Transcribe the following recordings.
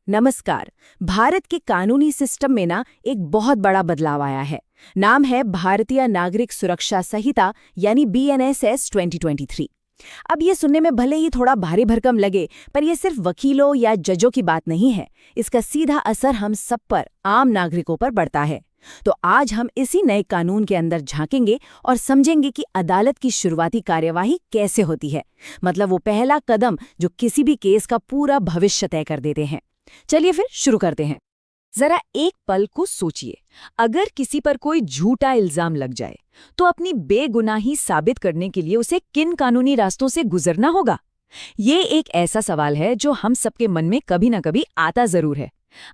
नमस्कार। भारत के कानूनी सिस्टम में ना एक बहुत बड़ा बदलाव आया है। नाम है भारतीय नागरिक सुरक्षा संहिता यानी BNSS 2023। अब ये सुनने में भले ही थोड़ा भारी भरकम लगे, पर यह सिर्फ वकीलों या जजों की बात नहीं है। इसका सीधा असर हम सब पर, आम नागरिकों पर पड़ता है। तो आज हम इसी नए कानून के अंदर झांकेंगे और समझेंगे कि अदालत की शुरुआती कार्यवाही कैसे होती है। मतलब वो पहला कदम जो किसी भी केस का पूरा भविष्य तय कर देते हैं। चलिए फिर शुरू करते हैं। जरा एक पल को सोचिए, अगर किसी पर कोई झूठा इल्जाम लग जाए तो अपनी बेगुनाही साबित करने के लिए उसे किन कानूनी रास्तों से गुजरना होगा? ये एक ऐसा सवाल है जो हम सबके मन में कभी ना कभी आता जरूर है।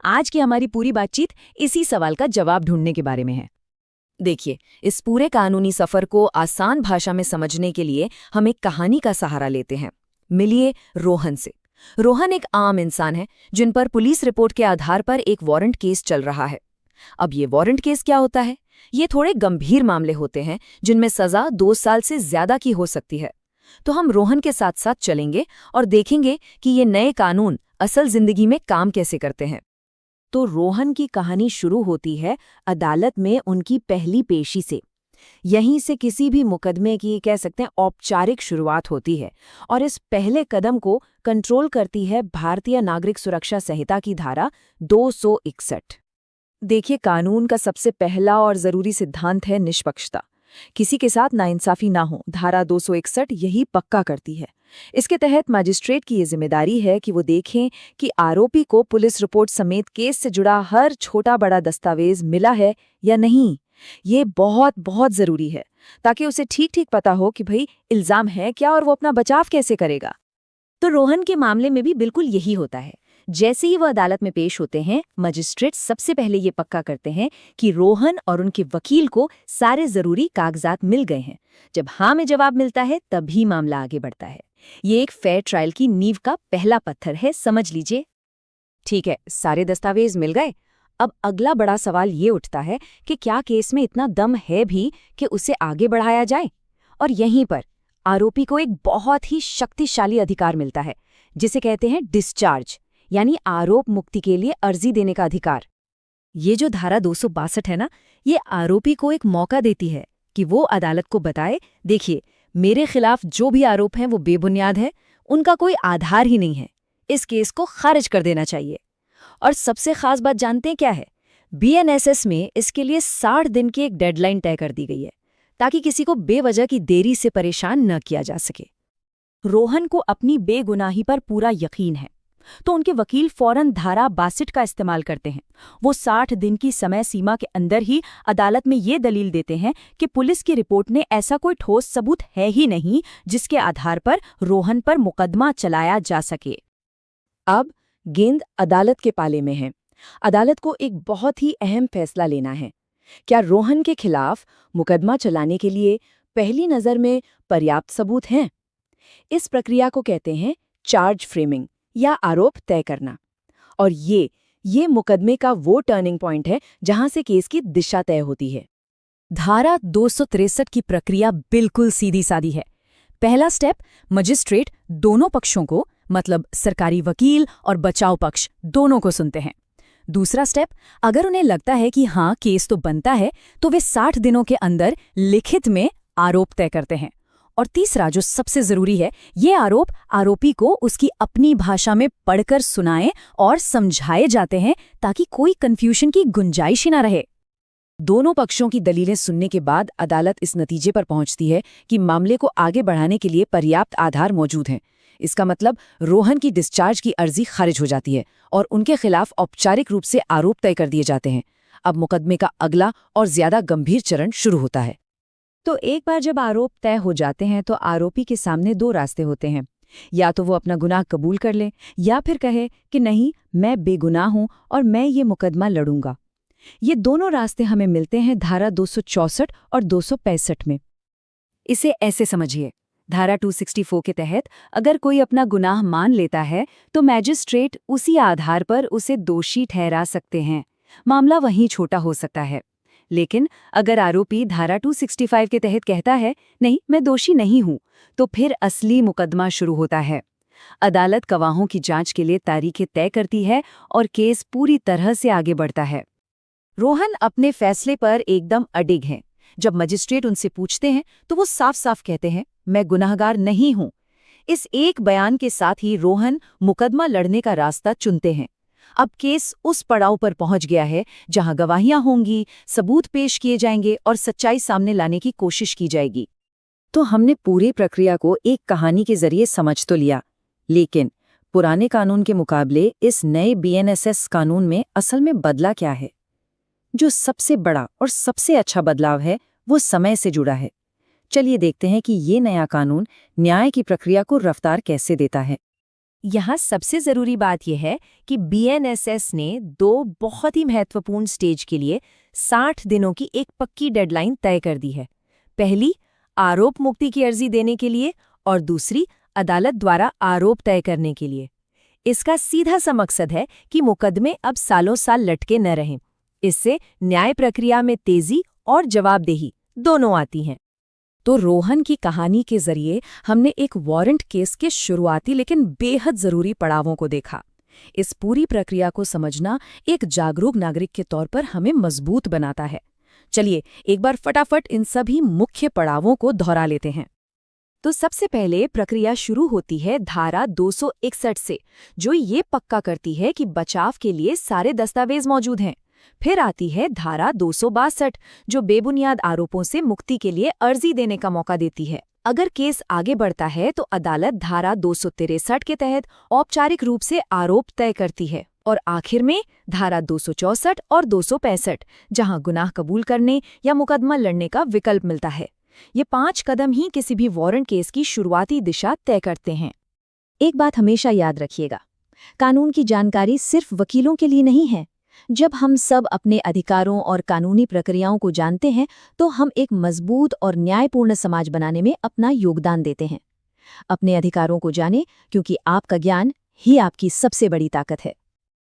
आज की हमारी पूरी बातचीत इसी सवाल का जवाब ढूंढने के बारे में है। देखिए, इस पूरे कानूनी सफर को आसान भाषा में समझने के लिए हम एक कहानी का सहारा लेते हैं। मिलिए रोहन से। रोहन एक आम इंसान है जिन पर पुलिस रिपोर्ट के आधार पर एक वारंट केस चल रहा है। अब ये वारंट केस क्या होता है? ये थोड़े गंभीर मामले होते हैं जिनमें सजा 2 साल से ज्यादा की हो सकती है। तो हम रोहन के साथ साथ चलेंगे और देखेंगे कि ये नए कानून असल जिंदगी में काम कैसे करते हैं। तो रोहन की कहानी शुरू होती है अदालत में उनकी पहली पेशी से। यहीं से किसी भी मुकदमे की कह सकते हैं औपचारिक शुरुआत होती है, और इस पहले कदम को कंट्रोल करती है भारतीय नागरिक सुरक्षा संहिता की धारा 261। देखिए, कानून का सबसे पहला और जरूरी सिद्धांत है निष्पक्षता। किसी के साथ नाइंसाफी ना हो। धारा 261 यही पक्का करती है। इसके तहत मजिस्ट्रेट की ये जिम्मेदारी है कि वो देखें कि आरोपी को पुलिस रिपोर्ट समेत केस से जुड़ा हर छोटा बड़ा दस्तावेज मिला है या नहीं। ये बहुत बहुत जरूरी है ताकि उसे ठीक ठीक पता हो कि भाई इल्जाम है क्या और वो अपना बचाव कैसे करेगा। तो रोहन के मामले में भी बिल्कुल यही होता है। जैसे ही वो अदालत में पेश होते हैं, मजिस्ट्रेट सबसे पहले ये पक्का करते हैं कि रोहन और उनके वकील को सारे जरूरी कागजात मिल गए हैं। जब हाँ में जवाब मिलता है तभी मामला आगे बढ़ता है। ये एक फेयर ट्रायल की नींव का पहला पत्थर है, समझ लीजिए। ठीक है, सारे दस्तावेज मिल गए। अब अगला बड़ा सवाल ये उठता है कि क्या केस में इतना दम है भी कि उसे आगे बढ़ाया जाए। और यहीं पर आरोपी को एक बहुत ही शक्तिशाली अधिकार मिलता है, जिसे कहते हैं डिस्चार्ज, यानी आरोप मुक्ति के लिए अर्जी देने का अधिकार। ये जो धारा 262 है ना, ये आरोपी को एक मौका देती है कि वो अदालत को बताए, देखिए मेरे खिलाफ जो भी आरोप हैं वो बेबुनियाद है, उनका कोई आधार ही नहीं है, इस केस को खारिज कर देना चाहिए। और सबसे खास बात जानते हैं क्या है? BNSS में इसके लिए 60 दिन की एक डेडलाइन तय कर दी गई है ताकि किसी को बेवजह की देरी से परेशान न किया जा सके। रोहन को अपनी बेगुनाही पर पूरा यकीन है, तो उनके वकील फौरन धारा 62 का इस्तेमाल करते हैं। वो 60 दिन की समय सीमा के अंदर ही अदालत में ये दलील देते हैं कि पुलिस की रिपोर्ट में ऐसा कोई ठोस सबूत है ही नहीं जिसके आधार पर रोहन पर मुकदमा चलाया जा सके। अब गेंद अदालत के पाले में है। अदालत को एक बहुत ही अहम फैसला लेना है। क्या रोहन के खिलाफ मुकदमा चलाने के लिए पहली नज़र में पर्याप्त सबूत हैं? इस प्रक्रिया को कहते हैं चार्ज फ्रेमिंग या आरोप तय करना। और ये मुकदमे का वो टर्निंग पॉइंट है जहां से केस की दिशा तय होती है। धारा 263 की प्रक्रिया बिल्कुल सीधी सादी है। पहला स्टेप, मजिस्ट्रेट दोनों पक्षों को, मतलब सरकारी वकील और बचाव पक्ष दोनों को सुनते हैं। दूसरा स्टेप, अगर उन्हें लगता है कि हाँ केस तो बनता है, तो वे 60 दिनों के अंदर लिखित में आरोप तय करते हैं। और तीसरा जो सबसे जरूरी है, ये आरोप आरोपी को उसकी अपनी भाषा में पढ़कर सुनाए और समझाए जाते हैं ताकि कोई कंफ्यूजन की गुंजाइश ही ना रहे। दोनों पक्षों की दलीलें सुनने के बाद अदालत इस नतीजे पर पहुंचती है कि मामले को आगे बढ़ाने के लिए पर्याप्त आधार मौजूद हैं। इसका मतलब रोहन की डिस्चार्ज की अर्जी खारिज हो जाती है और उनके खिलाफ औपचारिक रूप से आरोप तय कर दिए जाते हैं। अब मुकदमे का अगला और ज्यादा गंभीर चरण शुरू होता है। तो एक बार जब आरोप तय हो जाते हैं तो आरोपी के सामने 2 रास्ते होते हैं। या तो वो अपना गुनाह कबूल कर ले, या फिर कहे कि नहीं, मैं बेगुनाह हूं और मैं ये मुकदमा लड़ूंगा। ये दोनों रास्ते हमें मिलते हैं धारा 264 और 265 में। इसे ऐसे समझिए, धारा 264 के तहत अगर कोई अपना गुनाह मान लेता है तो मैजिस्ट्रेट उसी आधार पर उसे दोषी ठहरा सकते हैं। मामला वहीं छोटा हो सकता है। लेकिन अगर आरोपी धारा 265 के तहत कहता है नहीं, मैं दोषी नहीं हूं, तो फिर असली मुकदमा शुरू होता है। अदालत गवाहों की जांच के लिए तारीखें तय करती है और केस पूरी तरह से आगे बढ़ता है। रोहन अपने फैसले पर एकदम अडिग हैं। जब मजिस्ट्रेट उनसे पूछते हैं तो वो साफ साफ कहते हैं, मैं गुनाहगार नहीं हूं। इस एक बयान के साथ ही रोहन मुकदमा लड़ने का रास्ता चुनते हैं। अब केस उस पड़ाव पर पहुंच गया है जहां गवाहियां होंगी, सबूत पेश किए जाएंगे और सच्चाई सामने लाने की कोशिश की जाएगी। तो हमने पूरी प्रक्रिया को एक कहानी के जरिए समझ तो लिया, लेकिन पुराने कानून के मुकाबले इस नए बीएनएसएस कानून में असल में बदला क्या है? जो सबसे बड़ा और सबसे अच्छा बदलाव है वो समय से जुड़ा है। चलिए देखते हैं कि ये नया कानून न्याय की प्रक्रिया को रफ्तार कैसे देता है। यहाँ सबसे जरूरी बात यह है कि बीएनएसएस ने 2 बहुत ही महत्वपूर्ण स्टेज के लिए 60 दिनों की एक पक्की डेडलाइन तय कर दी है। पहली, आरोप मुक्ति की अर्जी देने के लिए, और दूसरी, अदालत द्वारा आरोप तय करने के लिए। इसका सीधा सा मकसद है कि मुकदमे अब सालों साल लटके न रहें। इससे न्याय प्रक्रिया में तेजी और जवाबदेही दोनों आती हैं। तो रोहन की कहानी के जरिए हमने एक वारंट केस के शुरुआती लेकिन बेहद जरूरी पड़ावों को देखा। इस पूरी प्रक्रिया को समझना एक जागरूक नागरिक के तौर पर हमें मजबूत बनाता है। चलिए एक बार फटाफट इन सभी मुख्य पड़ावों को दोहरा लेते हैं। तो सबसे पहले प्रक्रिया शुरू होती है धारा 261 से, जो ये पक्का करती है कि बचाव के लिए सारे दस्तावेज मौजूद हैं। फिर आती है धारा 262, जो बेबुनियाद आरोपों से मुक्ति के लिए अर्जी देने का मौका देती है। अगर केस आगे बढ़ता है तो अदालत धारा 263 के तहत औपचारिक रूप से आरोप तय करती है। और आखिर में धारा 264 और 265, जहां गुनाह कबूल करने या मुकदमा लड़ने का विकल्प मिलता है। ये 5 कदम ही किसी भी वारंट केस की शुरुआती दिशा तय करते हैं। एक बात हमेशा याद रखिएगा, कानून की जानकारी सिर्फ वकीलों के लिए नहीं है। जब हम सब अपने अधिकारों और कानूनी प्रक्रियाओं को जानते हैं तो हम एक मजबूत और न्यायपूर्ण समाज बनाने में अपना योगदान देते हैं। अपने अधिकारों को जानें, क्योंकि आपका ज्ञान ही आपकी सबसे बड़ी ताकत है।